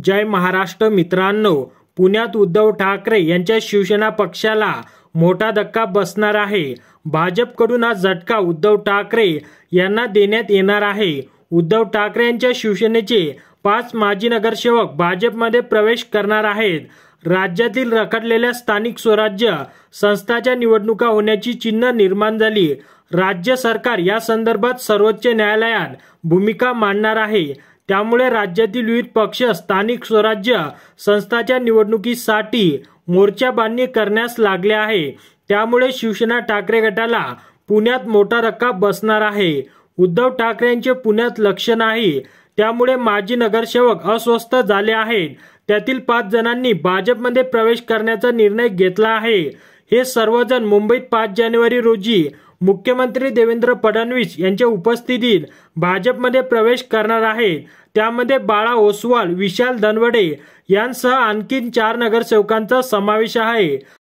जय महाराष्ट्र मित्रांनो, पुण्यात उद्धव ठाकरे यांच्या शिवसेना पक्षाला मोठा धक्का बसणार आहे। भाजपकडून हा झटका उद्धव ठाकरे यांना देण्यात येणार आहे। उद्धव ठाकरे यांच्या शिवसेनेचे 5 माजी नगरसेवक भाजपमध्ये प्रवेश करणार आहेत। राज्यातील रखडलेल्या स्थानिक स्वराज्य संस्थांच्या निवडणुका होण्याची चिन्ह निर्माण झाली। राज्य सरकार या संदर्भात सर्वोच्च न्यायालयात भूमिका मांडणार आहे। त्यामुळे राज्यातील विविध पक्ष स्थानिक स्वराज्य संस्थांच्या निवडणुकीसाठी मोर्चा बांधणी करण्यास लागले आहे। त्यामुळे शिवसेना ठाकरे गटाला पुण्यात मोठा धक्का बसणार आहे। उद्धव ठाकरे यांचे पुण्यात लक्ष नाही, त्यामुळे माजी नगरसेवक अस्वस्थ झाले आहेत। त्यातील 5 जणांनी भाजपमध्ये प्रवेश करण्याचा निर्णय घेतला आहे। हे सर्वजण मुंबईत 5 जानेवारी रोजी मुख्यमंत्री देवेंद्र फडणवीस यांच्या उपस्थितीत भाजपमध्ये प्रवेश करणार आहेत। त्यामध्ये बाळा ओसवाल, विशाल धनवडे यांसह आणखी 4 नगरसेवकांचा समावेश आहे।